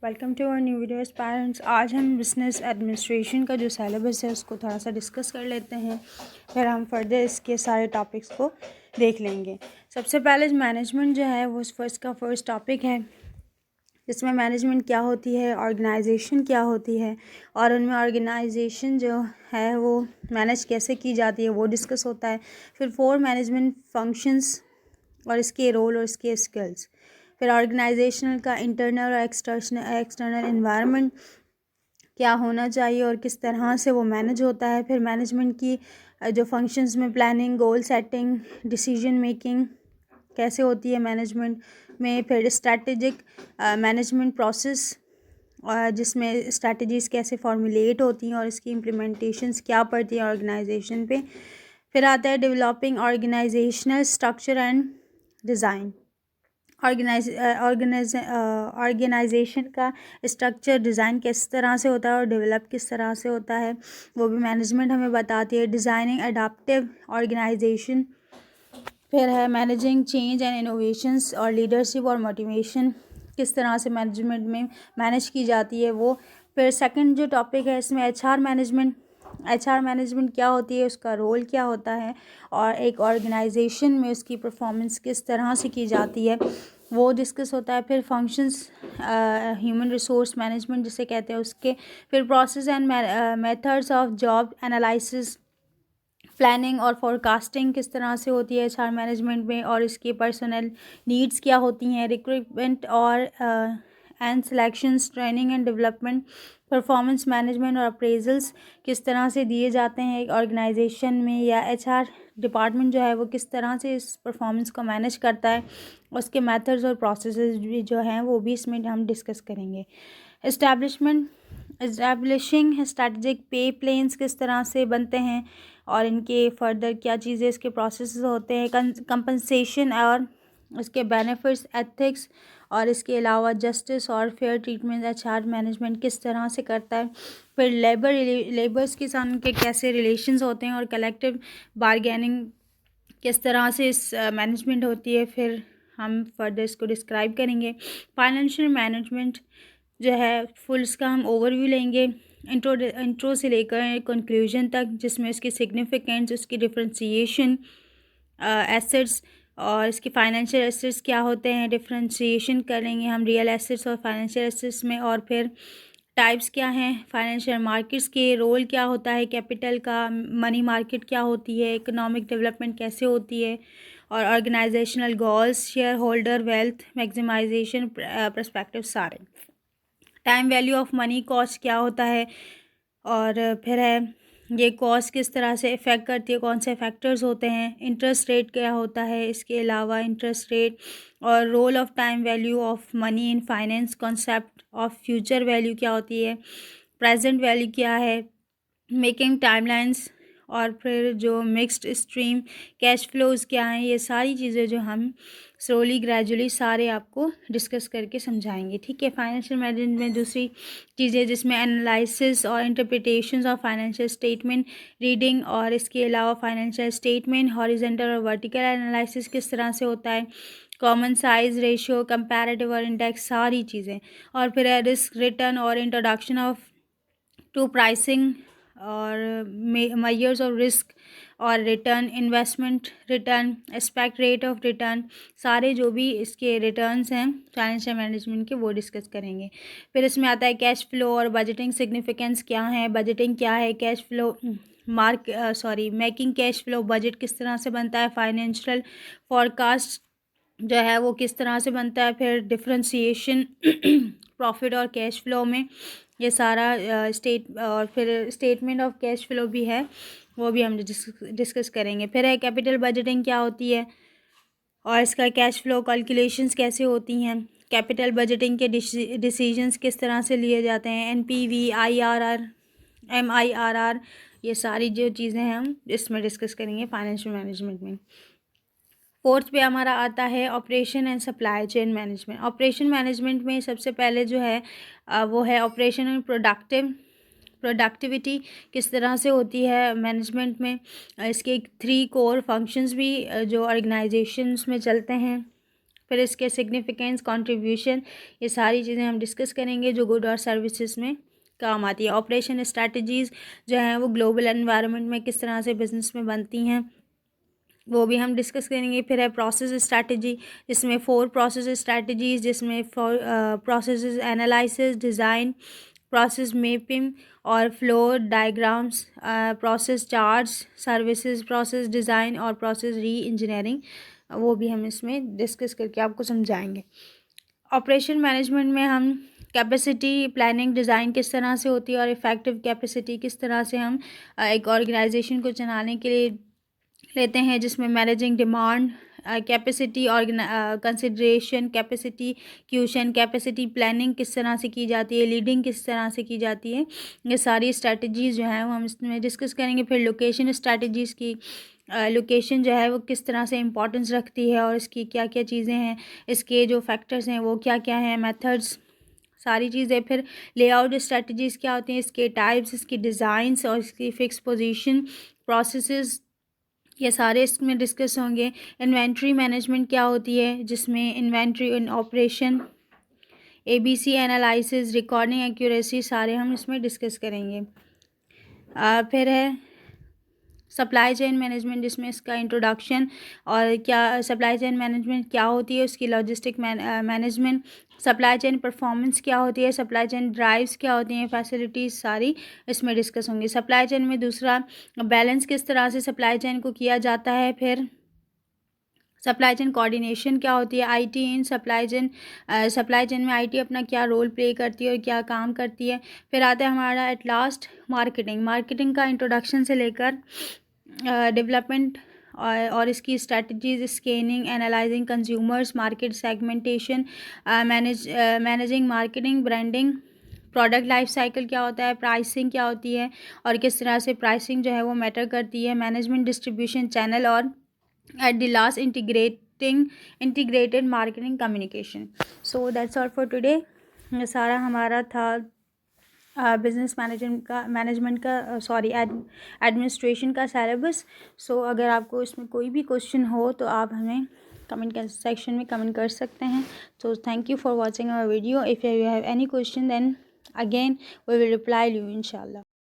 Welcome to our new videos parents. आज हम business administration का जो सिलेबस है उसको थोड़ा सा डिस्कस कर लेते हैं, फिर हम फर्दर इसके सारे टॉपिक्स को देख लेंगे। सबसे पहले मैनेजमेंट जो है वो फर्स्ट टॉपिक है, जिसमें मैनेजमेंट क्या होती है, ऑर्गेनाइजेशन क्या होती है और उनमें ऑर्गेनाइजेशन जो है वो मैनेज कैसे की जाती है वो डिस्कस होता है। फिर 4 मैनेजमेंट फंक्शंस और इसके रोल और इसके स्किल्स। फिर ऑर्गेनाइजेशनल का इंटरनल और एक्सटर्नल एनवायरनमेंट क्या होना चाहिए और किस तरह से वो मैनेज होता है। फिर मैनेजमेंट की जो फंक्शंस में planning, goal setting, decision making कैसे होती है मैनेजमेंट में। फिर स्ट्रैटेजिक मैनेजमेंट प्रोसेस, जिसमें स्ट्रैटेजीज़ कैसे फॉर्मुलेट होती हैं और इसकी इम्प्लीमेंटेशंस क्या पड़ती हैं ऑर्गेनाइजेशन पे। फिर आता है developing organizational structure and design. Organization का स्ट्रक्चर डिज़ाइन किस तरह से होता है और डेवलप किस तरह से होता है वो भी मैनेजमेंट हमें बताती है। Designing adaptive organization. फिर है मैनेजिंग चेंज एंड इनोवेशंस और लीडरशिप और मोटिवेशन किस तरह से मैनेजमेंट में मैनेज की जाती है वो। फिर सेकंड जो टॉपिक है इसमें एचआर मैनेजमेंट क्या होती है, उसका रोल क्या होता है और एक ऑर्गेनाइजेशन में उसकी परफॉर्मेंस किस तरह से की जाती है वो डिस्कस होता है। फिर फंक्शंस ह्यूमन रिसोर्स मैनेजमेंट जिसे कहते हैं उसके। फिर process and methods of job analysis, planning और फोरकास्टिंग किस तरह से होती है एचआर मैनेजमेंट में और इसकी पर्सनल नीड्स क्या होती हैं। रिक्रूटमेंट और and selections, training and development, performance management और अप्रेजल्स किस तरह से दिए जाते हैं एक ऑर्गेनाइजेशन में, या एचआर डिपार्टमेंट जो है वो किस तरह से इस परफॉर्मेंस को मैनेज करता है, उसके मेथड्स और प्रोसेसेस भी जो हैं वो भी इसमें हम डिस्कस करेंगे। एस्टैब्लिशिंग स्ट्रैटेजिक पे प्लान्स किस तरह से बनते हैं और इनके फर्दर क्या चीज़ें इसके प्रोसेस होते हैं। कंपनसेशन और इसके बेनिफिट्स, एथिक्स और इसके अलावा जस्टिस और फेयर ट्रीटमेंट एचआर मैनेजमेंट किस तरह से करता है। फिर लेबर्स के साथ उनके कैसे रिलेशंस होते हैं और कलेक्टिव बारगेनिंग किस तरह से इस मैनेजमेंट होती है, फिर हम फर्दर इसको डिस्क्राइब करेंगे। फाइनेंशियल मैनेजमेंट जो है फुल इसका हम ओवरव्यू लेंगे इंट्रो से लेकर कंक्लूजन तक, जिसमें उसकी सिग्निफिकेंस, उसकी डिफ्रेंशिएशन, एसेट्स और इसके फाइनेंशियल एसेट्स क्या होते हैं, डिफ्रेंशिएशन करेंगे हम रियल एसेट्स और फाइनेंशियल एसेट्स में। और फिर टाइप्स क्या हैं फाइनेंशियल मार्केट्स के, रोल क्या होता है कैपिटल का, मनी मार्केट क्या होती है, इकोनॉमिक डेवलपमेंट कैसे होती है और organisational goals, share holder wealth maximisation perspective सारे। Time value of money cost क्या होता है और फिर है ये कॉस्ट किस तरह से इफ़ेक्ट करती है, कौन से फैक्टर्स होते हैं। इंटरेस्ट रेट क्या होता है, इसके अलावा इंटरेस्ट रेट और role of time value of money in finance, concept of future value क्या होती है, प्रेजेंट वैल्यू क्या है, मेकिंग टाइमलाइंस और फिर जो मिक्स्ड स्ट्रीम कैश फ्लोज क्या हैं। ये सारी चीज़ें जो हम स्लोली ग्रेजुअली सारे आपको डिस्कस करके समझाएंगे, ठीक है। फाइनेंशियल मैनेजमेंट में दूसरी चीज़ें जिसमें एनालिसिस और interpretations of financial statement, reading और इसके अलावा फाइनेंशियल स्टेटमेंट हॉरिजॉन्टल और वर्टिकल एनालिसिस किस तरह से होता है, कॉमन साइज रेशियो, कंपैरेटिव और इंडेक्स, सारी चीज़ें। और फिर रिस्क रिटर्न और इंट्रोडक्शन ऑफ टू प्राइसिंग और मेजर्स ऑफ रिस्क और return, investment return, expect rate of return, सारे जो भी इसके रिटर्न्स हैं फाइनेंशियल मैनेजमेंट के वो डिस्कस करेंगे। फिर इसमें आता है कैश फ्लो और बजटिंग सिग्निफिकेंस क्या है, बजटिंग क्या है, cash flow making cash flow budget किस तरह से बनता है, फाइनेंशियल फॉरकास्ट जो है वो किस तरह से बनता है। फिर डिफ्रेंशिएशन प्रॉफिट और कैश फ्लो में ये सारा और फिर स्टेटमेंट ऑफ कैश फ्लो भी है वो भी हम डिस्कस करेंगे। फिर है कैपिटल बजटिंग क्या होती है और इसका कैश फ्लो कैलकुलेशंस कैसे होती हैं, कैपिटल बजटिंग के डिसीजंस किस तरह से लिए जाते हैं, एनपीवी, आईआरआर, एमआईआरआर, ये सारी जो चीज़ें हैं हम इसमें डिस्कस करेंगे फाइनेंशियल मैनेजमेंट में। फोर्थ पे हमारा आता है operation and supply chain management. Operation management में सबसे पहले जो है वो है ऑपरेशन एंड प्रोडक्टिविटी किस तरह से होती है मैनेजमेंट में। इसके 3 कोर फंक्शंस भी जो ऑर्गेनाइजेशंस में चलते हैं, फिर इसके सिग्निफिकेंस, कंट्रीब्यूशन, ये सारी चीज़ें हम डिस्कस करेंगे जो गुड और सर्विसेज में काम आती है। ऑपरेशन स्ट्रैटेजीज़ जो हैं वो ग्लोबल एनवायरनमेंट में किस तरह से बिजनेस में बनती हैं, वो भी हम डिस्कस करेंगे। फिर है प्रोसेस स्ट्रैटेजी, जिसमें 4 प्रोसेस स्ट्रैटेजीज़, जिसमें process analysis, design, process mapping और flow diagrams, process charge, services process design और प्रोसेस री इंजीनियरिंग, वो भी हम इसमें डिस्कस करके आपको समझाएंगे। ऑपरेशन मैनेजमेंट में हम कैपेसिटी प्लानिंग डिज़ाइन किस तरह से होती है और इफ़ेक्टिव कैपेसिटी किस तरह से हम एक ऑर्गेनाइजेशन को चलाने के लिए लेते हैं, जिसमें मैनेजिंग डिमांड, कैपेसिटी और consideration, capacity caution, capacity planning किस तरह से की जाती है, लीडिंग किस तरह से की जाती है, ये सारी स्ट्रैटेजीज़ जो हैं वो हम इसमें डिस्कस करेंगे। फिर लोकेशन स्ट्रैटेजीज़ की, लोकेशन जो है वो किस तरह से इम्पोर्टेंस रखती है और इसकी क्या क्या चीज़ें हैं, इसके जो फैक्टर्स हैं वो क्या क्या हैं, मेथड्स, सारी चीज़ें। फिर लेआउट स्ट्रैटेजीज़ क्या होती हैं, इसके टाइप्स, इसकी डिज़ाइंस और इसकी फ़िक्स पोजीशन, प्रोसेसेस, ये सारे इसमें डिस्कस होंगे। इन्वेंट्री मैनेजमेंट क्या होती है, जिसमें इन्वेंट्री इन operation, ABC analysis, recording accuracy, सारे हम इसमें डिस्कस करेंगे। फिर है सप्लाई चेन मैनेजमेंट, जिसमें इसका इंट्रोडक्शन और क्या सप्लाई चेन मैनेजमेंट क्या होती है, उसकी logistic management, supply chain performance क्या होती है, सप्लाई चेन ड्राइव्स क्या होती हैं, फैसिलिटीज़, सारी इसमें डिस्कस होंगी। सप्लाई चेन में दूसरा बैलेंस किस तरह से सप्लाई चेन को किया जाता है। फिर सप्लाई चेन कोऑर्डिनेशन क्या होती है, IT in supply chain, supply chain में IT अपना क्या रोल प्ले करती है और क्या काम करती है। फिर आता है हमारा एट लास्ट मार्केटिंग, मार्केटिंग का इंट्रोडक्शन से लेकर डेवलपमेंट और इसकी strategies, scanning, analysing consumers, market segmentation, managing marketing, branding, product life cycle क्या होता है, प्राइसिंग क्या होती है और किस तरह से प्राइसिंग जो है वो मैटर करती है, मैनेजमेंट, डिस्ट्रीब्यूशन चैनल और at the last integrated marketing communication. So that's all for today. ये सारा हमारा था बिज़नेस मैनेजमेंट का सॉरी एडमिनिस्ट्रेशन का सिलेबस। सो अगर आपको इसमें कोई भी क्वेश्चन हो तो आप हमें कमेंट सेक्शन में कमेंट कर सकते हैं। So thank you for watching our video. If you have any question then again we will reply you इंशाल्लाह।